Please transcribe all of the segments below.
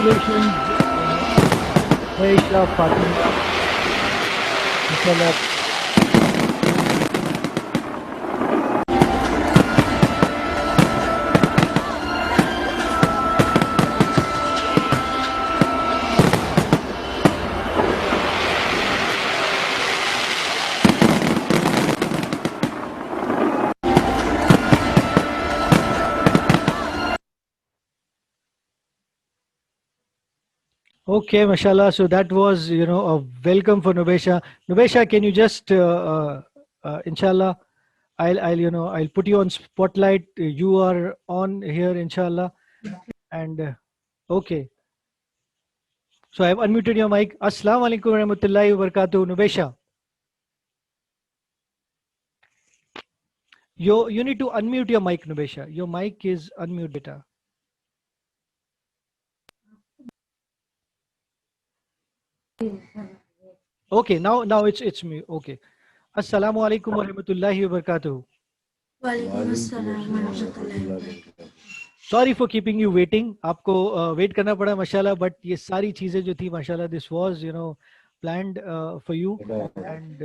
congratulations, Maisha, Fatima, Inshallah. Okay, mashallah. So that was, a welcome for Nubesha. Nubesha, can you just, inshallah, I'll put you on spotlight. You are on here, inshallah. And okay, so I've unmuted your mic. Assalamu alaikum warahmatullahi wabarakatuh, Nubesha. You need to unmute your mic, Nubesha. Your mic is unmute, beta. Okay, now it's me. Okay. Assalamu alaikum warahmatullahi wabarakatuh. Sorry for keeping you waiting आपको wait करना पड़ा माशाल्लाह but ये सारी चीजें जो थी माशाल्लाह this was planned for you and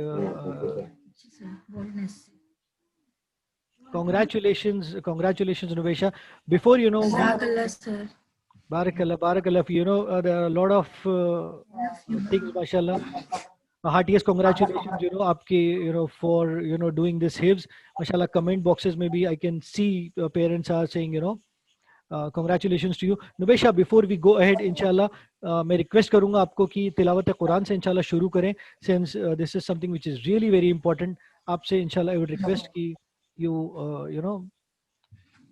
congratulations Nubesha before barakallah there are a lot of things mashallah heartiest congratulations aapke for doing this hifz mashallah comment boxes maybe I can see parents are saying congratulations to you Nubesha before we go ahead inshallah मैं request करूंगा आपको कि तिलावत कुरान से inshallah शुरू करें since this is something which is really very important आपसे inshallah I would request कि you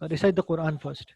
recite the Quran first.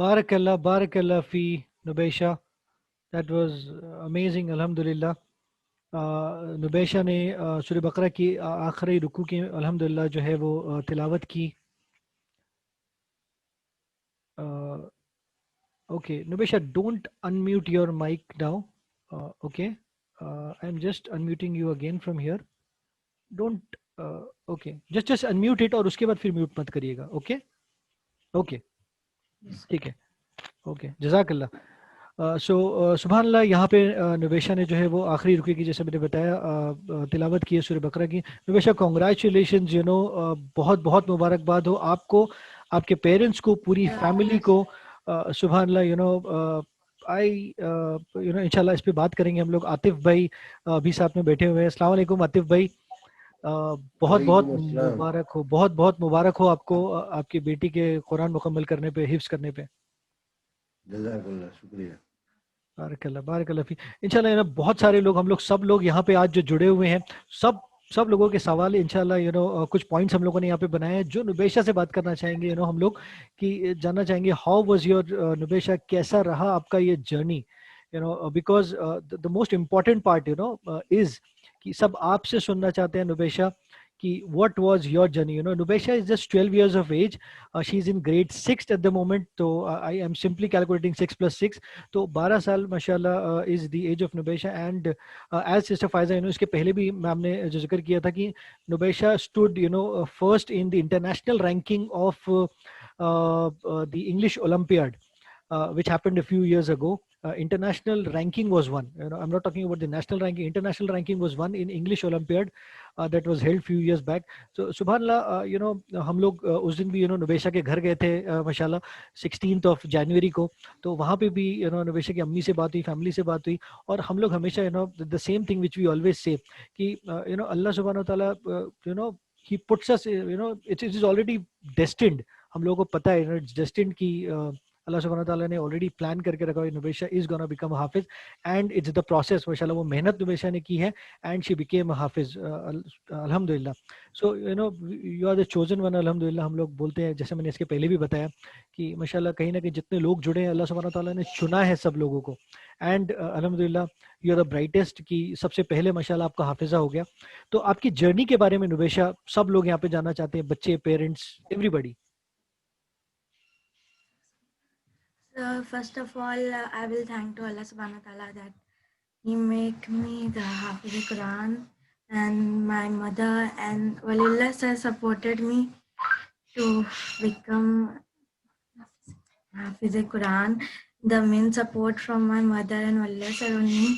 Barakallah fi Nubesha. That was amazing. Alhamdulillah. नुबैशा ने सूरह बकरा की आखिरी रुकू की अल्हम्दुलिल्लाह जो है वो तिलावत की. Okay, Nubesha, don't unmute your mic now. Okay, I'm just unmuting you again from here. Don't. Okay, just unmute it और उसके बाद फिर म्यूट मत करिएगा. Okay, okay, ठीक है. Okay, जज़ाकल्लाह. सो सुभान अल्लाह. यहाँ पे नुबैशा ने जो है वो आखिरी रुके की, जैसे मैंने बताया, तिलावत की है सूरह बकरा की. नुबैशा, कॉन्ग्रेचुलेशन, बहुत बहुत मुबारकबाद हो आपको, आपके पेरेंट्स को, पूरी फैमिली को. सुभान अल्लाह. इंशाल्लाह इस पे बात करेंगे हम लोग. आतिफ भाई भी साथ में बैठे हुए हैं. अस्सलाम वालेकुम आतिफ भाई. बहुत बहुत मुबारक हो, बहुत बहुत मुबारक हो आपको, आपकी बेटी के कुरान मुकम्मल करने पे, हिफ्स करने पे. जज़ाकल्लाह, शुक्रिया. बारकल्लाह बारकल्लाह फी. इंशाल्लाह बहुत सारे लोग, हम लोग सब लोग यहाँ पे आज जो जुड़े हुए हैं, सब लोगों के सवाल इंशाल्लाह कुछ पॉइंट्स हम लोगों ने यहाँ पे बनाए हैं जो नुबैशा से बात करना चाहेंगे. हम लोग कि जानना चाहेंगे हाउ वाज योर नुबैशा, कैसा रहा आपका ये journey. Because the most important part is कि सब आपसे सुनना चाहते हैं नुबैशा कि what was your journey. Nubesha is just 12 years of age. She's in grade 6 at the moment. So I am simply calculating 6 plus 6. तो 12 साल माशाल्लाह is the age of Nubesha. And as Sister Faiza, इसके पहले भी ma'am ने जो जिक्र किया था कि Nubesha stood first in the international ranking of the English Olympiad, which happened a few years ago. International ranking was won. I'm not talking about the national ranking. International ranking was won in English Olympiad that was held few years back. So subhanallah, हम लोग उस दिन भी नुबैशा के घर गए थे माशाल्लाह 16th of January को. तो वहाँ पे भी नुबैशा की अम्मी से बात हुई, फैमिली से बात हुई. और हम लोग हमेशा the same thing which we always say कि अल्लाह सुब्हानहू व तआला he puts us, it is already destined. हम लोगों को पता है it's destined कि अल्लाह सुब्हानहू व तआला ने ऑलरेडी प्लान करके रखा है नुबैशा इज गोना बिकम हाफिज. And it's the process. माशाल्लाह वो मेहनत नुबैशा ने की है एंड शी बिकेम हाफिज अल्हम्दुलिल्लाह. So you are the chosen one अल्हम्दुलिल्लाह. हम लोग बोलते हैं, जैसे मैंने इसके पहले भी बताया कि माशाल्लाह कहीं ना कहीं जितने लोग जुड़े हैं, अल्लाह सुब्हानहू व तआला ने चुना है सब लोगों को. एंड अल्हम्दुलिल्लाह यू आर द ब्राइटेस्ट की सबसे पहले माशाल्लाह आपका हाफिजा हो गया. तो आपकी जर्नी के बारे में नुबैशा सब लोग यहाँ पे जानना चाहते हैं, बच्चे, parents, everybody. So first of all, I will thank to Allah Subhanahu wa Taala that He make me the Hafiz Quran, and my mother and Walillah sir supported me to become Hafiz Quran. The main support from my mother and Walillah sir only.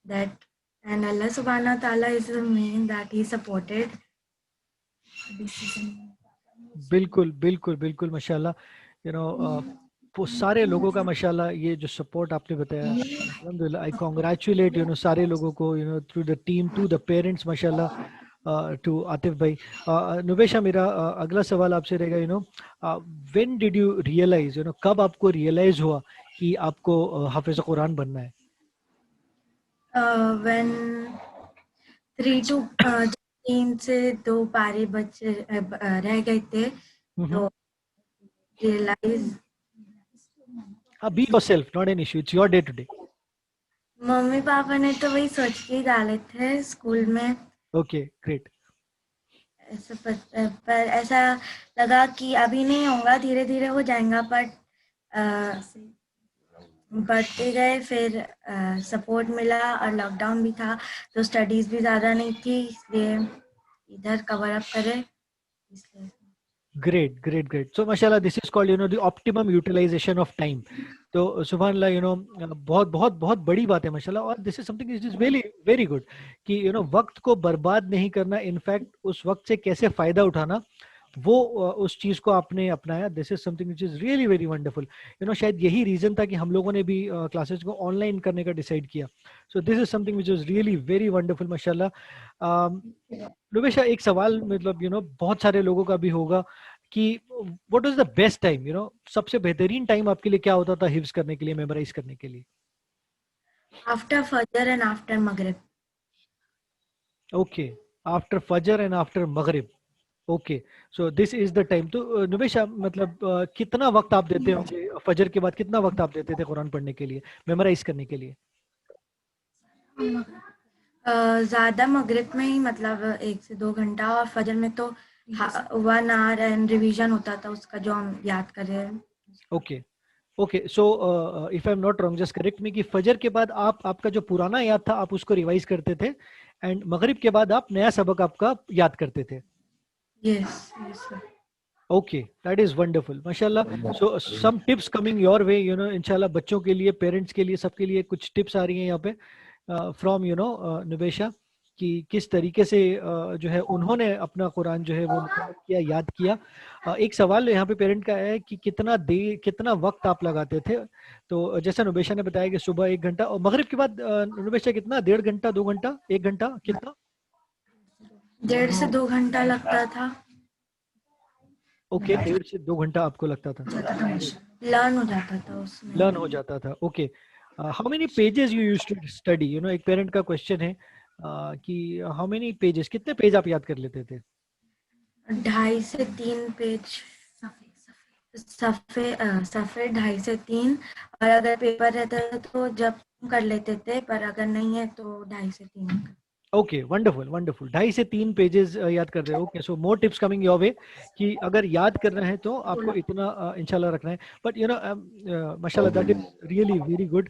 That and Allah Subhanahu wa Taala is the main that He supported. बिल्कुल बिल्कुल बिल्कुल माशाल्लाह. वो सारे लोगों का माशाल्लाह ये जो सपोर्ट आपने बताया, अल्हम्दुलिल्लाह. आई कांग्रेचुलेट सारे लोगों को through the team, to the parents माशाल्लाह, टू आतिफ भाई. नुबैशा, मेरा अगला सवाल आपसे रहेगा, व्हेन डिड यू रियलाइज, कब आपको रियलाइज हुआ कि आपको हाफिज कुरान बनना है? When 3 से 2 पारे बच्चे रह गए थे तो realise. Be yourself, not an issue, it's your day today. मम्मी पापा ने तो वही सोच के ही डाले थे स्कूल में. Okay, great. पर ऐसा लगा कि अभी नहीं होगा, धीरे धीरे हो जाएगा. बट बढ़ते गए, फिर सपोर्ट मिला और लॉकडाउन भी था तो स्टडीज भी ज़्यादा नहीं थी, इसलिए इधर कवर अप करे. इसलिए Great, great, great. So, mashallah, this is called, the optimum utilization of time. तो सुभानअल्लाह, बहुत बहुत बहुत बड़ी बात है माशाल्लाह. और this is something is very very good कि वक्त को बर्बाद नहीं करना, इनफैक्ट उस वक्त से कैसे फायदा उठाना, वो उस चीज को आपने अपनाया. This is something which is really very wonderful. शायद यही रीजन था कि हम लोगों ने भी क्लासेस को ऑनलाइन करने का डिसाइड किया. So this is something which is really very wonderful माशाल्लाह. नुबैशा, एक सवाल मतलब बहुत सारे लोगों का भी होगा कि what was the best time, सबसे बेहतरीन टाइम आपके लिए क्या होता था हिफ्ज करने के लिए, मेमोराइज करने के लिए? आफ्टर फजर एंड आफ्टर मगरिब. ओके, आफ्टर फजर एंड आफ्टर मगरिब. Okay, so this is the time. तो नुबेशा, मतलब कितना वक्त आप देते होंगे फजर के बाद, कितना वक्त आप देते थे कुरान पढ़ने के लिए, मेमोराइज करने के लिए? ज़्यादा मगरिब में ही, मतलब 1 से 2 घंटा, और फजर में तो 1 आवर एंड रिवीजन होता था उसका, जो हम याद कर रहे हैं। Okay okay, so if I am not wrong, just correct मी, कि फजर के बाद आप आपका जो पुराना याद था आप उसको रिवाइज करते थे, एंड मगरिब के बाद आप नया सबक आपका याद करते थे। Yes yes sir. Okay, that is wonderful, माशाल्लाह। So some tips coming your way, you know, इंशाल्लाह बच्चों के लिए, पेरेंट्स के लिए, सबके लिए कुछ टिप्स आ रही हैं यहाँ पे फ्रॉम यू नो नुबेशा, कि किस तरीके से जो है उन्होंने अपना कुरान जो है वो मुकम्मल किया, याद किया। एक सवाल यहाँ पे पेरेंट का है कि कितना वक्त आप लगाते थे? तो जैसा नुबेशा ने बताया कि सुबह 1 घंटा, और मगरिब के बाद नुबेशा कितना, 1.5 घंटा, 2 घंटा, 1 घंटा, कितना? 1.5 से 2 घंटा लगता था। ओके, 1.5 से 2 घंटा आपको लगता था, लर्न हो जाता था उसमें। लर्न हो जाता था। Okay, how many pages you use to study? You know, एक पेरेंट का क्वेश्चन है कि हाउ मेनी पेजेस, कितने पेज आप याद कर लेते थे? 2.5 से 3 पेज, सफ़े 2.5 से 3, और अगर पेपर रहता था तो जब कर लेते थे, पर अगर नहीं है तो 2.5 से 3। ओके, वंडरफुल वंडरफुल, 2.5 से 3 पेजेस याद कर रहे हो। Okay, so more tips coming your वे, कि अगर याद करना है तो आपको इतना इंशाल्लाह रखना है। बट यू नो, माशाल्लाह, that is really very good.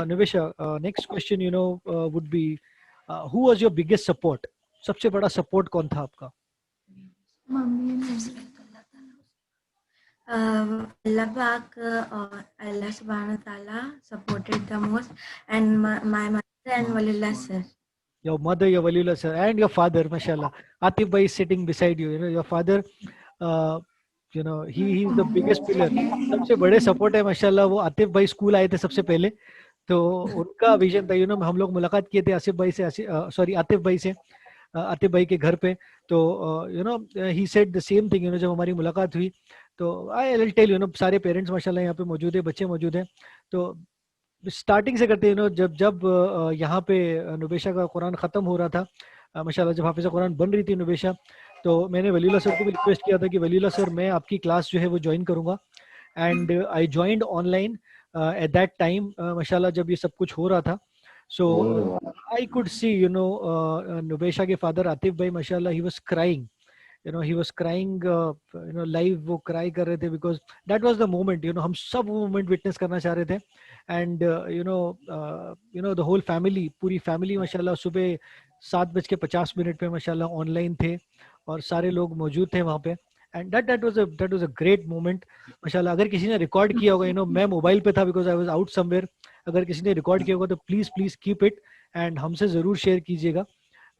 Nivesha, next question you know would be, who was your biggest support? सबसे बड़ा सपोर्ट कौन था आपका? अल्लाह पाक और अल्लाह सुब्हानहू ताला supported the most, and my mother and Walillah sir. Your mother, your Waliullah sir, and your father, mashallah. Atif bhai is sitting beside you. You know, your father, uh, you know, he is the biggest pillar. सबसे बड़े support है माशाल्लाह। वो आतिफ भाई school आए थे सबसे पहले, तो उनका विजन था, यू नो, हम लोग मुलाकात किए थे आसिफ भाई से, सॉरी आतिफ भाई से, आतिफ भाई के घर पे। तो you know, he said the same thing, you know, जब हमारी मुलाकात हुई तो I will tell, you know, सारे पेरेंट्स माशाल्लाह यहाँ पे मौजूद है, बच्चे मौजूद हैं। तो स्टार्टिंग से करते हैं, यू नो, जब जब यहाँ पे नुबेशा का कुरान ख़त्म हो रहा था, माशाल्लाह, जब हाफिज़ कुरान बन रही थी नुबेशा, तो मैंने वलीउल्लाह सर को भी रिक्वेस्ट किया था कि वलीउल्लाह सर, मैं आपकी क्लास जो है वो ज्वाइन करूँगा, and I joined online at that time, माशाल्लाह, जब ये सब कुछ हो रहा था। So I could see, you know, Nubaisha के फादर आतिफ भाई, माशाल्लाह, he was crying, you know, he was crying, you know, live वो क्राई कर रहे थे, because that was the moment, you know, हम सब वो मोमेंट विटनेस करना चाह रहे थे। And you know the whole family, पूरी फैमिली माशाल्लाह सुबह 7:50 पे माशाल्लाह ऑनलाइन थे, और सारे लोग मौजूद थे वहाँ पे। And that was a great moment माशाल्लाह। अगर किसी ने रिकॉर्ड किया होगा, यू नो, मैं मोबाइल पे था because I was out somewhere, अगर किसी ने रिकॉर्ड किया होगा तो please please keep it, and हमसे ज़रूर शेयर कीजिएगा,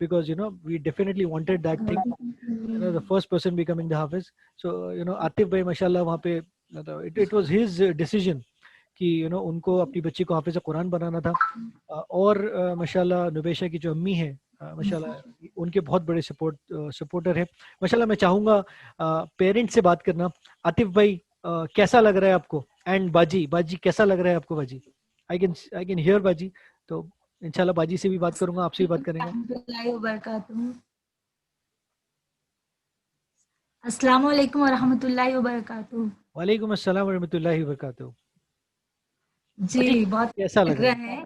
because you know we definitely wanted that thing, you know, the first person becoming the hafiz. So you know, Atif bhai mashallah वहाँ पे, मतलब it was his decision कि you know उनको अपनी बच्ची को हाफिज कुरान बनाना था। और माशाल्लाह नुबेशा की जो अम्मी है, माशाल्लाह उनके बहुत बड़े सपोर्टर है माशाल्लाह। मैं चाहूँगा पेरेंट्स से बात करना। आतिफ भाई, कैसा लग रहा है आपको? एंड बाजी, बाजी कैसा लग रहा है आपको बाजी? आई कैन हियर बाजी। तो इंशाल्लाह बाजी से भी बात करूंगा, आपसे भी बात करेंगे। अस्सलाम वालेकुम वरहमतुल्लाहि वबरकातुहू। वालेकुम अस्सलाम वरहमतुल्लाहि वबरकातुहू। जी, बहुत कैसा लग लग रहा रहा है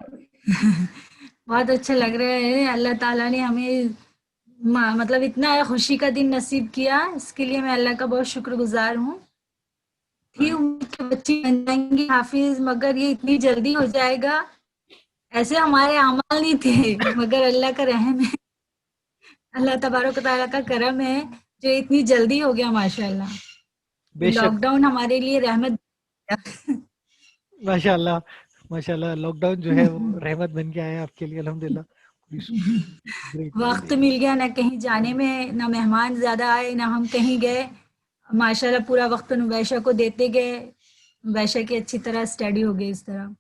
बहुत अच्छा लग रहा है। अल्लाह ताला ने हमें मतलब इतना खुशी का दिन नसीब किया, इसके लिए मैं अल्लाह का बहुत शुक्रगुजार हूँ। थी उम्मीद कि बच्ची बन जाएंगी हाफिज, मगर ये इतनी जल्दी हो जाएगा, ऐसे हमारे अमाल नहीं थे, मगर अल्लाह का रहम है, अल्लाह तबारक तआला का करम है जो इतनी जल्दी हो गया माशाल्लाह। बेशक, लॉकडाउन हमारे लिए रहमत माशाल्लाह माशाल्लाह, लॉकडाउन जो है वो रहमत बन के आया आपके लिए, अल्हम्दुलिल्लाह। ग्रेट। वक्त मिल गया, ना कहीं जाने में, ना मेहमान ज्यादा आए, ना हम कहीं गए। माशाल्लाह पूरा वक्त नुबैशा को देते गए, नुबैशा की अच्छी तरह स्टडी हो गई इस तरह।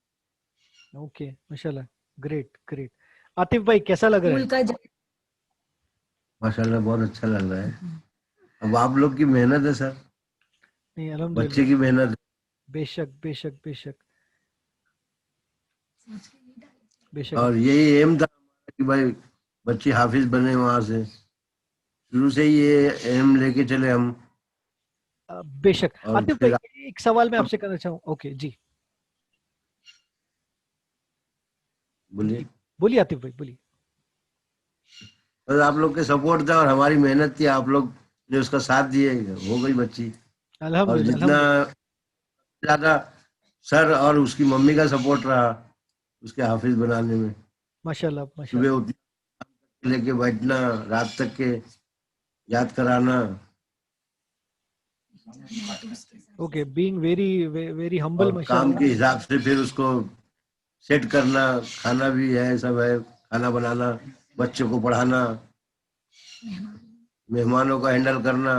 ओके, माशाल्लाह, ग्रेट ग्रेट। आतिफ भाई कैसा लग रहा है? स्कूल का माशाल्लाह बहुत अच्छा लग रहा है। अब आप लोग की मेहनत है सर, नहीं, बच्चे अल्हम्दुलिल्लाह, की मेहनत है। बेशक बेशक बेशक बेशक। और यही एम था हमारा कि भाई बच्चे हाफिज बने वहां से, शुरू से ही ये एम लेके चले हम। बेशक। और आतिफ फिर भाई एक सवाल मैं आपसे करना चाहूँ। ओके जी, बोलिए। बोलिए आतिफ भाई, बोलिए। बस आप लोग के सपोर्ट था और हमारी मेहनत थी, आप लोग ने उसका साथ दिए, हो गई बच्ची। और अल्हम्दुलिल्लाह, जितना अल्हम्दुलिल्लाह। ज्यादा सर और उसकी मम्मी का सपोर्ट रहा उसके हाफिज बनाने में। माशाल्लाह, सुबह माशाल्लाह। उठने लेके बैठना, रात तक के याद कराना, okay, being very very humble, और काम के माशाल्लाह। हिसाब से फिर उसको सेट करना। खाना भी है, सब है, खाना बनाना, बच्चों को पढ़ाना, मेहमानों का हैंडल करना,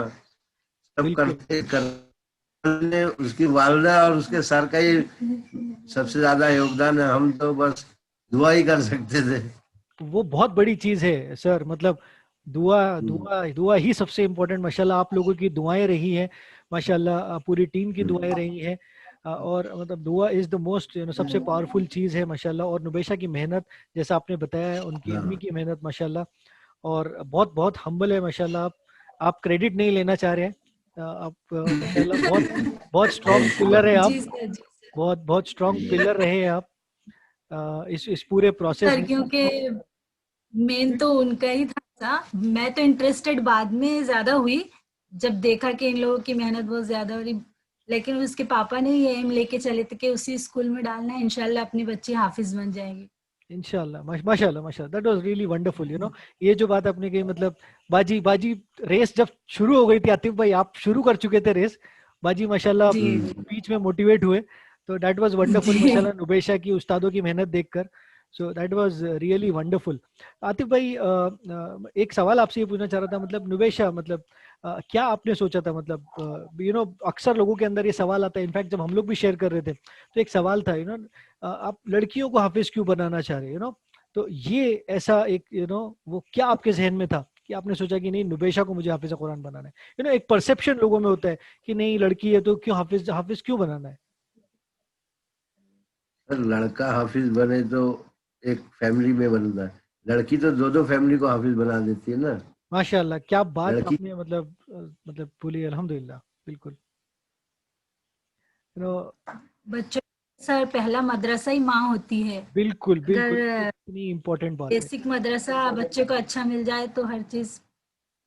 सब बिल्कुल। करते करने उसकी वालदा और उसके सर का ही सबसे ज्यादा योगदान है। हम तो बस दुआ ही कर सकते थे। वो बहुत बड़ी चीज है सर, मतलब दुआ हम्म, दुआ दुआ ही सबसे इम्पोर्टेंट। माशाल्लाह आप लोगों की दुआएं रही हैं, माशाल्लाह पूरी टीम की दुआएं रही हैं। और मतलब दुआ इज द मोस्ट सबसे पावरफुल चीज है माशाल्लाह। और नुबेशा की मेहनत, जैसा आपने बताया है, उनकी अम्मी हाँ। की मेहनत माशाल्लाह। और बहुत बहुत हम्बल है माशाल्लाह। आप क्रेडिट नहीं लेना चाह रहे हैं। आप माशाल्लाह बहुत बहुत स्ट्रॉन्ग पिलर है आप। जी सर, जी सर। बहुत बहुत स्ट्रॉन्ग पिलर रहे हैं आप इस पूरे प्रोसेस सर में। क्योंकि मेन तो उनका ही था। मैं तो इंटरेस्टेड बाद में ज्यादा हुई, जब देखा कि इन लोगों की मेहनत बहुत ज्यादा हो रही। लेकिन उसके पापा ने ये एम लेके चले थे कि उसी स्कूल में डालना है, इंशाल्लाह अपनी बच्ची हाफिज बन जाएगी। इंशाल्लाह, माशाल्लाह, माशाल्लाह, दैट वाज रियली वंडरफुल। ये जो बात आपने कही, मतलब बाजी बाजी रेस जब शुरू हो गई थी, आतिफ भाई आप शुरू कर चुके थे रेस, बाजी माशाल्लाह जी बीच में मोटिवेट हुए। तो दैट वाज वंडरफुल जी। माशाल्लाह, नुबेशा की उस्तादों की मेहनत देखकर। So that was really wonderful. Atif भाई एक सवाल आपसे ये पूछना चाह रहा था, मतलब नुबेशा, मतलब क्या आपने सोचा था, मतलब अक्सर लोगों के अंदर ये सवाल आता है। इनफैक्ट जब हम लोग भी शेयर कर रहे थे तो एक सवाल था, आप लड़कियों को हाफिज क्यों बनाना चाह रहे तो ये ऐसा एक वो क्या आपके जहन में था कि आपने सोचा कि नहीं, नुबेशा को मुझे हाफिज कुरान बनाना है। एक परसेप्शन लोगों में होता है कि नहीं, लड़की है तो क्यों हाफिज हाफिज क्यों बनाना है। सर लड़का हाफिज बने तो एक फैमिली में बनता है, लड़की तो दो दो फैमिली को हाफिज बना देती है ना। माशाल्लाह, क्या बात लड़की आपने मतलब बोली, अल्हम्दुलिल्लाह। बिल्कुल। यू नो बच्चों सर पहला मदरसा ही माँ होती है। बिल्कुल, बिल्कुल, अगर इतनी इम्पोर्टेंट बात है। बेसिक मदरसा बच्चे को अच्छा मिल जाए तो हर चीज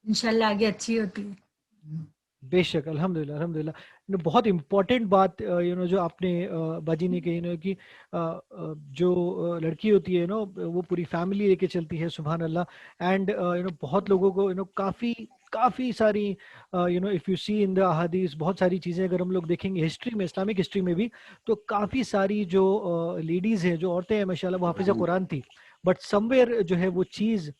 इंशाल्लाह आगे अच्छी होती है। बेशक, अल्हम्दुलिल्लाह, अल्हम्दुलिल्लाह। बहुत इंपॉर्टेंट बात जो आपने बाजी ने कही कि जो लड़की होती है वो पूरी फैमिली लेके चलती है, सुभान अल्लाह। एंड बहुत लोगों को काफ़ी काफ़ी सारी if you see in the अहादीस, बहुत सारी चीज़ें अगर हम लोग देखेंगे हिस्ट्री में, इस्लामिक हिस्ट्री में भी, तो काफ़ी सारी जो लेडीज़ हैं, जो औरतें हैं माशाल्लाह, वो हाफिज़ा कुरान थी। बट समवेयर जो है वो चीज़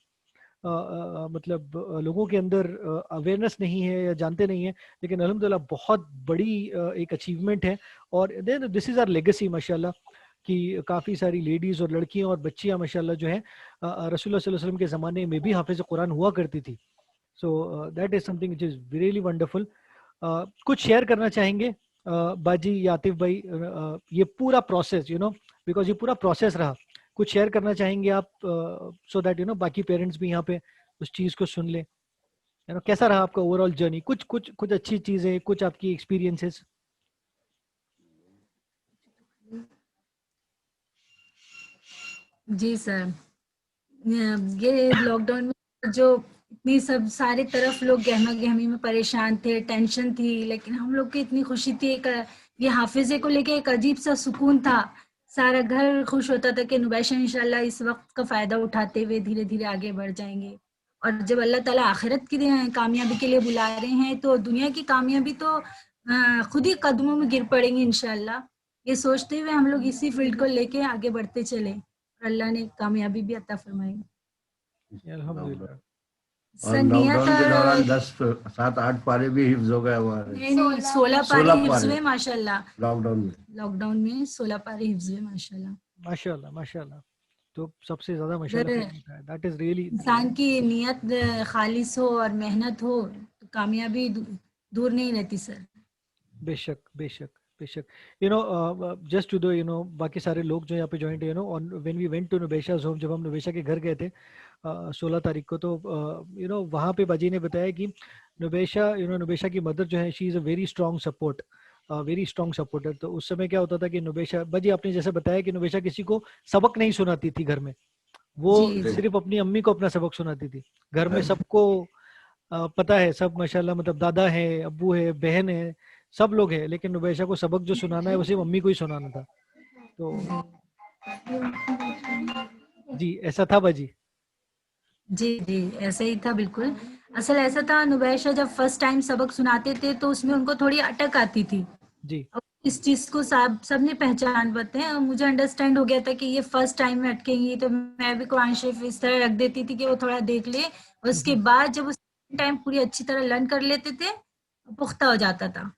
मतलब लोगों के अंदर अवेयरनेस नहीं है या जानते नहीं है। लेकिन अल्हम्दुलिल्लाह बहुत बड़ी एक अचीवमेंट है। और then this is our legacy माशाल्लाह, कि काफ़ी सारी लेडीज़ और लड़कियां और बच्चियां माशाल्लाह जो है रसूलुल्लाह सल्लल्लाहु अलैहि वसल्लम के ज़माने में भी हाफिज़ कुरान हुआ करती थी। So that is something which is really wonderful. कुछ शेयर करना चाहेंगे बाजी या आतिफ भाई, ये पूरा प्रोसेस बिकॉज ये पूरा प्रोसेस रहा, कुछ शेयर करना चाहेंगे आप, सो दैट बाकी पेरेंट्स भी यहाँ पे उस चीज को सुन ले। कैसा रहा आपका ओवरऑल जर्नी, कुछ कुछ कुछ अच्छी चीजें, कुछ आपकी एक्सपीरियंसेस। जी सर। ये लॉकडाउन में जो इतनी सब सारी तरफ लोग गहमा गहमी में परेशान थे, टेंशन थी, लेकिन हम लोग की इतनी खुशी थी। एक ये हाफिजे को लेके एक अजीब सा सुकून था। सारा घर खुश होता था कि नुबैशा इंशाल्लाह इस वक्त का फायदा उठाते हुए धीरे धीरे आगे बढ़ जाएंगे। और जब अल्लाह ताला आखिरत की कामयाबी के लिए बुला रहे हैं तो दुनिया की कामयाबी तो खुद ही कदमों में गिर पड़ेंगी इंशाल्लाह। ये सोचते हुए हम लोग इसी फील्ड को लेके आगे बढ़ते चले और अल्लाह ने कामयाबी भी अता फरमाई। अल्हम्दुलिल्लाह। और सर नियत लॉकडाउन के दौरान 10 7 8 पारे भी हिफ्ज हो गए हमारे। नहीं नहीं 16 पारे 16 हिफ्ज पारे हुए माशाल्लाह। लॉकडाउन में। लॉकडाउन में 16 पारे हिफ्ज हुए माशाल्लाह। माशाल्लाह, माशाल्लाह। तो सबसे ज्यादा माशाल्लाह अगर फिर होता है, दैट इज रियली। इंसान की नियत खालिस हो और मेहनत हो तो कामयाबी दूर नहीं रहती सर। बेशक, बेशक, बेशक। जस्ट टू दो बाकी सारे लोग जो यहाँ पे ज्वाइन है, on when we went to Nubaisha's home, जब हम नुबेशा के घर गए थे, 16 तारीख को, तो वहाँ पे बाजी ने बताया कि नुबेशा की मदर जो है, she is a very strong support, very strong supporter. तो उस समय क्या होता था कि नुबेशा, बाजी आपने जैसे बताया कि नुबेशा किसी को सबक नहीं सुनाती थी घर में, वो जी सिर्फ अपनी अम्मी को अपना सबक सुनाती थी। घर में सबको पता है, सब माशाल्लाह, मतलब दादा है, अब्बू है, बहन है, सब लोग हैं, लेकिन नुबैशा को सबक जो सुनाना है वो सिर्फ मम्मी को ही सुनाना था। तो जी, ऐसा था बाजी। जी जी, ऐसे ही था बिल्कुल। असल ऐसा था, नुबैशा जब फर्स्ट टाइम सबक सुनाते थे तो उसमें उनको थोड़ी अटक आती थी। जी अब इस चीज को सबने पहचान पाते हैं, और मुझे अंडरस्टैंड हो गया था कि ये फर्स्ट टाइम में अटकेंगी, तो मैं भी कुरान शरीफ इस तरह रख देती थी कि वो थोड़ा देख ले, और उसके बाद जब वो टाइम पूरी अच्छी तरह लर्न कर लेते थे, पुख्ता हो जाता था।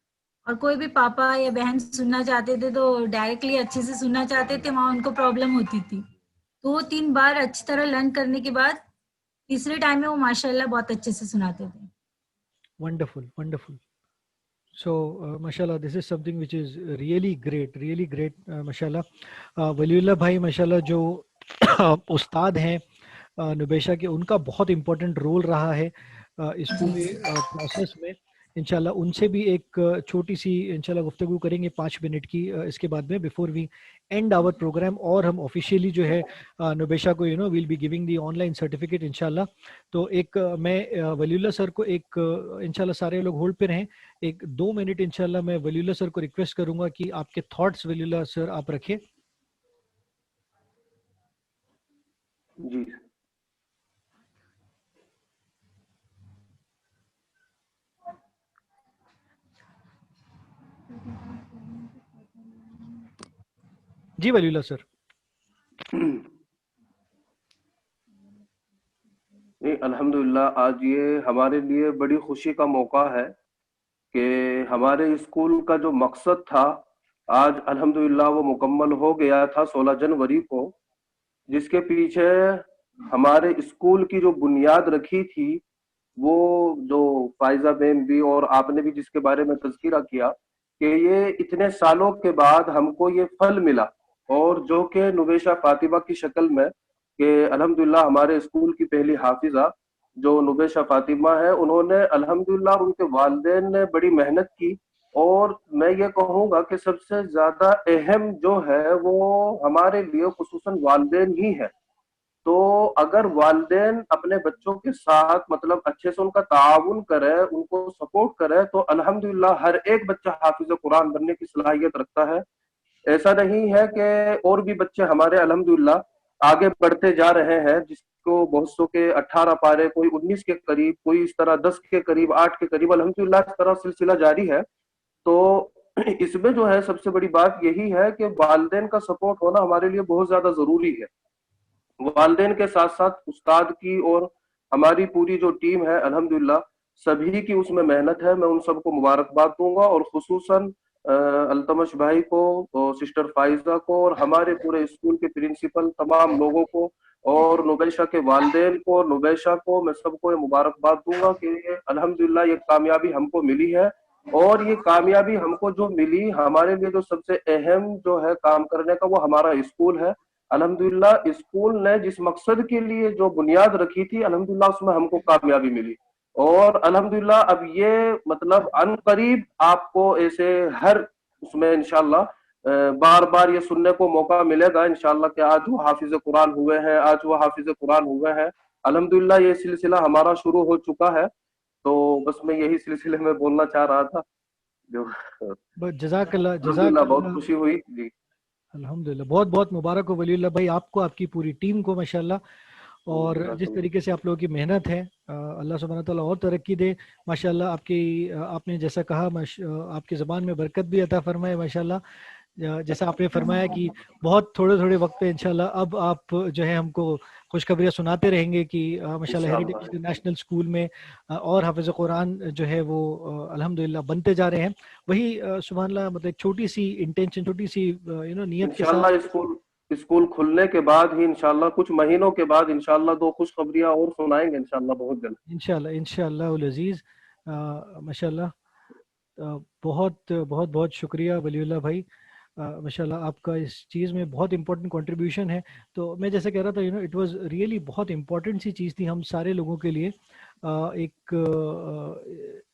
और कोई भी पापा या बहन सुनना चाहते थे तो डायरेक्टली अच्छे से सुनना चाहते थे, वहां उनको प्रॉब्लम होती थी। 2-3 बार अच्छी तरह लर्न करने के बाद तीसरे टाइम में वो माशाल्लाह बहुत अच्छे से सुनाते थे। Wonderful, wonderful. So, mashallah, this is something which is really great, mashallah. Waliullah भाई माशाल्लाह जो उस्ताद हैं नुबैशा के, उनका बहुत इम्पोर्टेंट रोल रहा है इस पूरे प्रोसेस में। इंशाल्लाह उनसे भी एक छोटी सी इंशाल्लाह गुफ्तगू करेंगे 5 मिनट की इसके बाद में, before we end our programme. और हम ऑफिशियली जो है नुबैशा को will be giving the online certificate इंशाल्लाह। तो एक मैं वलीउल्लाह सर को एक इंशाल्लाह, सारे लोग होल्ड पे रहें, एक 2 मिनट इंशाल्लाह मैं वलीउल्लाह सर को रिक्वेस्ट करूंगा कि आपके थॉट्स वलीउल्लाह सर आप रखें। जी जी वलीउल्लाह सर। नहीं, अल्हम्दुलिल्लाह आज ये हमारे लिए बड़ी खुशी का मौका है कि हमारे स्कूल का जो मकसद था आज अल्हम्दुलिल्लाह वो मुकम्मल हो गया था 16 जनवरी को, जिसके पीछे हमारे स्कूल की जो बुनियाद रखी थी, वो जो फाइजा मैम भी और आपने भी जिसके बारे में तज़किरा किया कि ये इतने सालों के बाद हमको ये फल मिला, और जो कि नुबैशा फातिमा की शक्ल में, कि अल्हम्दुलिल्लाह हमारे स्कूल की पहली हाफिजा जो नुबैशा फातिमा है, उन्होंने अल्हम्दुलिल्लाह, उनके वालिदैन ने बड़ी मेहनत की। और मैं ये कहूँगा कि सबसे ज़्यादा अहम जो है वो हमारे लिए खुसूसन वालिदैन ही है। तो अगर वालिदैन अपने बच्चों के साथ मतलब अच्छे से उनका ताउन करे, उनको सपोर्ट करे, तो अल्हम्दुलिल्लाह हर एक बच्चा हाफिज़ कुरान बनने की सलाहियत रखता है। ऐसा नहीं है कि और भी बच्चे हमारे अल्हम्दुलिल्लाह आगे बढ़ते जा रहे हैं, जिसको बहुत सौ के 18 पारे, कोई 19 के करीब, कोई इस तरह 10 के करीब, 8 के करीब, अल्हम्दुलिल्लाह इस तरह सिलसिला जारी है। तो इसमें जो है सबसे बड़ी बात यही है कि वालिदैन का सपोर्ट होना हमारे लिए बहुत ज्यादा जरूरी है। वालिदैन के साथ साथ उस्ताद की और हमारी पूरी जो टीम है अल्हम्दुलिल्लाह सभी की उसमें मेहनत है। मैं उन सबको मुबारकबाद दूंगा, और खुसूसन अल्तमश भाई को और सिस्टर फाइजा को और हमारे पूरे स्कूल के प्रिंसिपल तमाम लोगों को और नुबैशा के वालिदैन को और नुबैशा को, मैं सबको ये मुबारकबाद दूंगा कि ये अल्हम्दुलिल्लाह ये कामयाबी हमको मिली है। और ये कामयाबी हमको जो मिली, हमारे लिए जो सबसे अहम जो है काम करने का, वो हमारा स्कूल है। अल्हम्दुलिल्लाह स्कूल ने जिस मकसद के लिए जो बुनियाद रखी थी, अल्हम्दुलिल्लाह उसमें हमको कामयाबी मिली। और अल्हम्दुलिल्लाह अब ये मतलब अनकरीब आपको ऐसे हर उसमें इंशाल्लाह बार बार ये सुनने को मौका मिलेगा इंशाल्लाह कि आज वो हाफिज कुरान हुए हैं, आज वो हाफिज कुरान हुए हैं। अल्हम्दुलिल्लाह ये सिलसिला हमारा शुरू हो चुका है। तो बस मैं यही सिलसिले में बोलना चाह रहा था, जो जज़ाकल्लाह, अल्हम्दुलिल्लाह बहुत जज़ाकल्लाह। खुशी हुई जी। अल्हम्दुलिल्लाह, बहुत बहुत मुबारक हो वलीउल्लाह भाई, आपको, आपकी पूरी टीम को माशाल्लाह। और जिस तरीके से आप लोगों की मेहनत है, अल्लाह सुब्हानहू तआला और तरक्की दे माशाल्लाह। आपकी आपने जैसा कहा, आपकी ज़बान में बरकत भी अता फरमाए माशाल्लाह। जैसा आपने फरमाया कि बहुत थोड़े थोड़े वक्त पे इंशाल्लाह अब आप जो है हमको खुशखबरियाँ सुनाते रहेंगे कि माशाल्लाह हेरिटेज इंशाल्लाह इंटरनेशनल स्कूल में और हाफिज़ कुरान जो है वो अल्हम्दुलिल्लाह बनते जा रहे हैं। वही सुभानअल्लाह, मतलब एक छोटी सी इंटेंशन, छोटी सी नियत के साथ। इंशाल्लाह स्कूल खुलने के बाद ही इंशाल्लाह कुछ महीनों के बाद इंशाल्लाह दो खुशखबरियां और सुनाएंगे इंशाल्लाह बहुत जल्द। इंशाल्लाह, इंशाल्लाह उल अज़ीज़, माशाल्लाह। बहुत बहुत बहुत शुक्रिया वलीउल्लाह भाई। माशाल्लाह आपका इस चीज़ में बहुत इंपॉर्टेंट कंट्रीब्यूशन है। तो मैं जैसे कह रहा था इट वाज रियली बहुत इंपॉर्टेंट सी चीज़ थी हम सारे लोगों के लिए।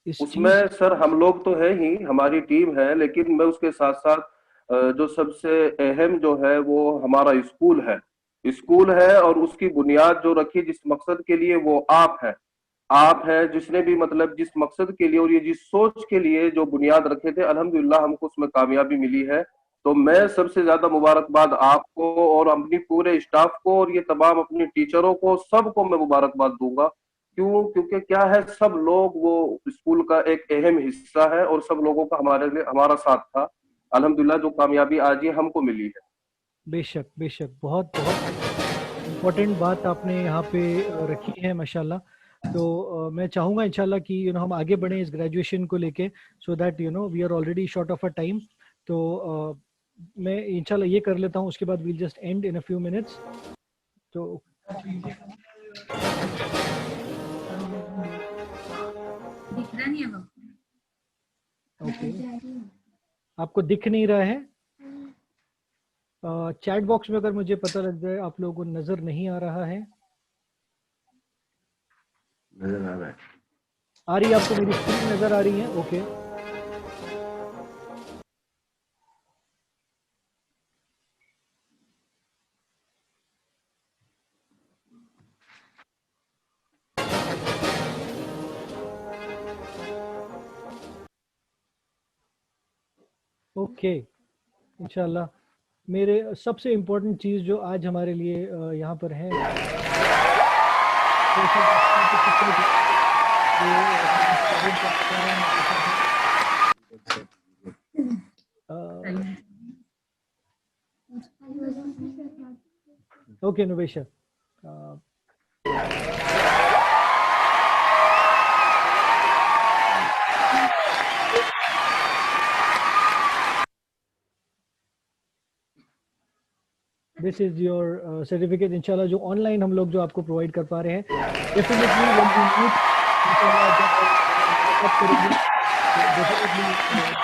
इस उसमें चीज़ सर हम लोग तो है ही, हमारी टीम है, लेकिन मैं उसके साथ साथ जो सबसे अहम जो है वो हमारा स्कूल है। स्कूल है और उसकी बुनियाद जो रखी जिस मकसद के लिए, वो आप है। आप है जिसने भी मतलब जिस मकसद के लिए और ये जिस सोच के लिए जो बुनियाद रखे थे, अल्हम्दुलिल्लाह हमको उसमें कामयाबी मिली है। तो मैं सबसे ज्यादा मुबारकबाद आपको और अपनी पूरे स्टाफ को और ये तमाम अपने टीचरों को, सबको मैं मुबारकबाद दूंगा। क्यों? क्योंकि क्या है, सब लोग वो स्कूल का एक अहम हिस्सा है और सब लोगों का हमारे लिए हमारा साथ था। अल्हम्दुलिल्लाह जो कामयाबी आज ये हमको मिली है। बेशक बेशक बहुत बहुत इम्पोर्टेंट बात आपने यहाँ पे रखी है माशाल्लाह। तो मैं चाहूँगा इंशाल्लाह कि हम आगे बढ़ें इस ग्रेजुएशन को लेके, so that we are already short of a time. तो मैं इंशाल्लाह ये कर लेता हूँ, उसके बाद we'll just end in a few minutes. तो दिख रहा नहीं है वो। ओके, आपको दिख नहीं रहा है? चैट बॉक्स में अगर मुझे पता लग जाए आप लोगों को नजर नहीं आ रहा है। नजर आ रहा है। आ रही है आपको मेरी स्क्रीन नजर आ रही है? ओके ओके इंशाल्लाह। मेरे सबसे इम्पोर्टेंट चीज़ जो आज हमारे लिए यहाँ पर है, okay Nubaisha, this is your certificate इंशाल्लाह, जो ऑनलाइन हम लोग जो आपको प्रोवाइड कर पा रहे हैं। डेफिनेटली व्हेन वी मीट इंशाल्लाह जब बात करेंगे तो डेफिनेटली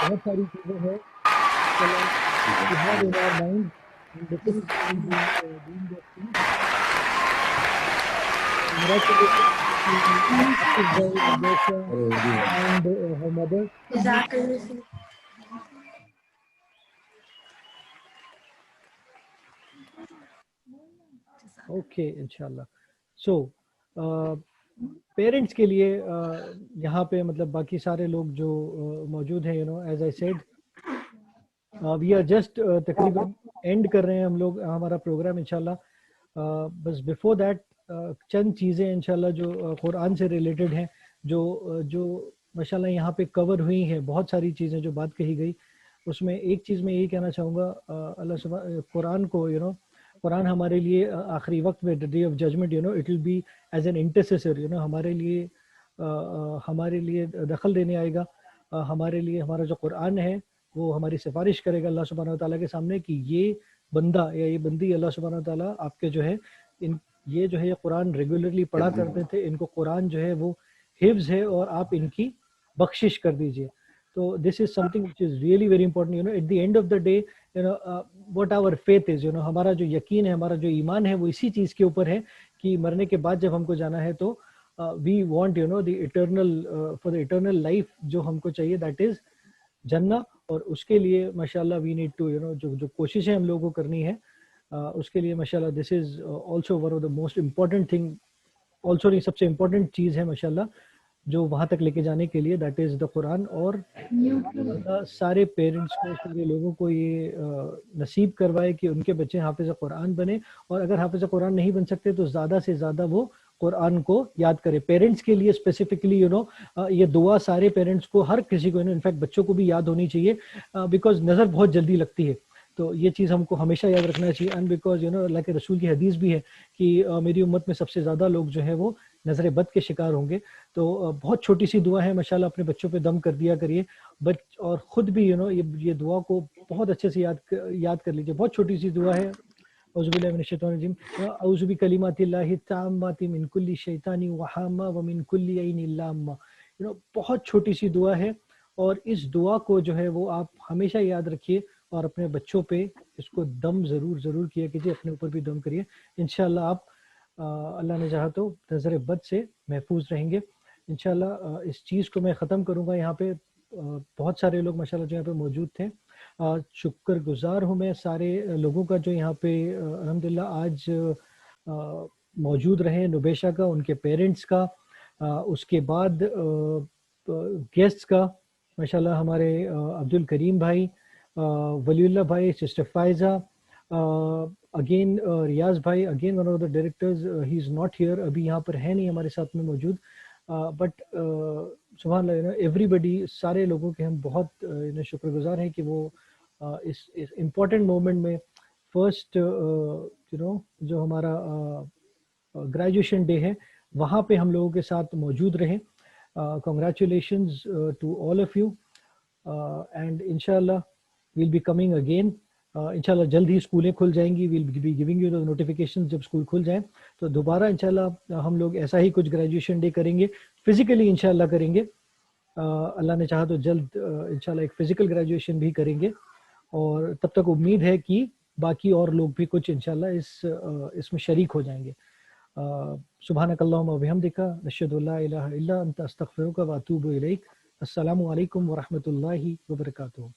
बहुत सारी चीज़ें हैं we have in our mind, and definitely we'll be doing those things. Congratulations to Asif Bhai, Nubesha, and her mother. Jazakallah. Okay इंशाल्लाह। सो पेरेंट्स के लिए यहाँ पे मतलब बाकी सारे लोग जो मौजूद हैं, as I said we are just तकरीबन एंड कर रहे हैं हम लोग हमारा प्रोग्राम इंशाल्लाह। बस बिफोर दैट चंद चीज़ें इंशाल्लाह जो कुरान से रिलेटेड हैं, जो माशाल्लाह यहाँ पे कवर हुई हैं, बहुत सारी चीज़ें जो बात कही गई, उसमें एक चीज़ मैं यही कहना चाहूँगा, अल्लाह सुबहान कुरान को कुरान हमारे लिए आखिरी वक्त में, the day of judgement, it will be as an intercessor, हमारे लिए दखल देने आएगा। हमारे लिए हमारा जो कुरान है वो हमारी सिफारिश करेगा अल्लाह सुब्हानहू व तआला के सामने कि ये बंदा या ये बंदी अल्लाह सुब्हानहू व तआला आपके जो है ये जो है ये कुरान रेगुलरली पढ़ा करते थे, इनको कुरान जो है वो हिफ्ज है और आप इनकी बख्शिश कर दीजिए। तो this is something which is really very important. At the end of the day what our faith is, हमारा जो यकीन है, हमारा जो ईमान है, वो इसी चीज़ के ऊपर है कि मरने के बाद जब हमको जाना है तो we want the eternal, for the eternal life जो हमको चाहिए, दैट इज जन्नत। और उसके लिए माशाल्लाह वी नीड टू जो कोशिशें हम लोगों को करनी है, उसके लिए माशाल्लाह this is also one of the most important thing, also नहीं सबसे इम्पोर्टेंट चीज़ है माशाल्लाह जो वहाँ तक लेके जाने के लिए, दैट इज़ द कुरान। और सारे पेरेंट्स को, सारे लोगों को ये नसीब करवाए कि उनके बच्चे हाफिज़ कुरान बने, और अगर हाफिज़ कुरान नहीं बन सकते तो ज़्यादा से ज़्यादा वो कुरान को याद करें। पेरेंट्स के लिए स्पेसिफिकली ये दुआ सारे पेरेंट्स को, हर किसी को, इनफैक्ट बच्चों को भी याद होनी चाहिए, बिकॉज नज़र बहुत जल्दी लगती है, तो ये चीज़ हमको हमेशा याद रखना चाहिए। एंड बिकॉज अल्लाह के रसूल की हदीस भी है कि मेरी उम्मत में सबसे ज़्यादा लोग जो है वो नज़र बद के शिकार होंगे। तो बहुत छोटी सी दुआ है माशाल्लाह, अपने बच्चों पे दम कर दिया करिए और ख़ुद भी ये दुआ को बहुत अच्छे से याद कर लीजिए। बहुत छोटी सी दुआ है, औज़ुबिल्लाहि मिनश्शैतानिर्रजीम, औज़ु बिकलिमातिल्लाहि ताम्माति मिन कुल्लि शैतानि व हाम्मा व मिन कुल्लि ऐनिन लाम्मा। बहुत छोटी सी दुआ है, और इस दुआ को जो है वो आप हमेशा याद रखिए और अपने बच्चों पे इसको दम ज़रूर किया कीजिए, अपने ऊपर भी दम करिए। इंशाल्लाह आप अल्लाह ने चाहा तो नज़र बद से महफूज रहेंगे इंशाल्लाह। इस चीज़ को मैं ख़त्म करूँगा यहाँ पे। बहुत सारे लोग माशाल्लाह जो यहाँ पे मौजूद थे, शुक्रगुजार हूँ मैं सारे लोगों का जो यहाँ पे अल्हम्दुलिल्लाह आज मौजूद रहे, नुबेशा का, उनके पेरेंट्स का, उसके बाद गेस्ट्स का, माशाल्लाह हमारे अब्दुल करीम भाई, वलीउल्लाह भाई, सिस्टर फायजा, अगेन रियाज भाई, again one of the directors, he is not here, अभी यहाँ पर है नहीं हमारे साथ में मौजूद, बट सुभान अल्लाह, एवरीबडी, सारे लोगों के हम बहुत शुक्रगुजार हैं कि वो इस इम्पोर्टेंट मोमेंट में फर्स्ट जो हमारा ग्रेजुएशन डे है वहाँ पे हम लोगों के साथ मौजूद रहे। Congratulations to all of you and इंशाल्लाह वील बी कमिंग अगेन। इंशाल्लाह जल्द ही स्कूलें खुल जाएंगी, we'll be giving you the notification जब स्कूल खुल जाएं, तो दोबारा इंशाल्लाह हम लोग ऐसा ही कुछ ग्रेजुएशन डे करेंगे, फिजिकली इंशाल्लाह करेंगे। अल्लाह ने चाहा तो जल्द इंशाल्लाह एक फिजिकल ग्रेजुएशन भी करेंगे, और तब तक उम्मीद है कि बाकी और लोग भी कुछ इंशाल्लाह इसमें शरीक हो जाएंगे। सुब्हानकल्लाहुम्मा व बिहम्दिका, नशहदु अल्ला इलाहा इल्ला अंता, अस्तगफिरुका व अतूबु इलैक। अस्सलामु अलैकुम व रहमतुल्लाहि व बरकातुहू।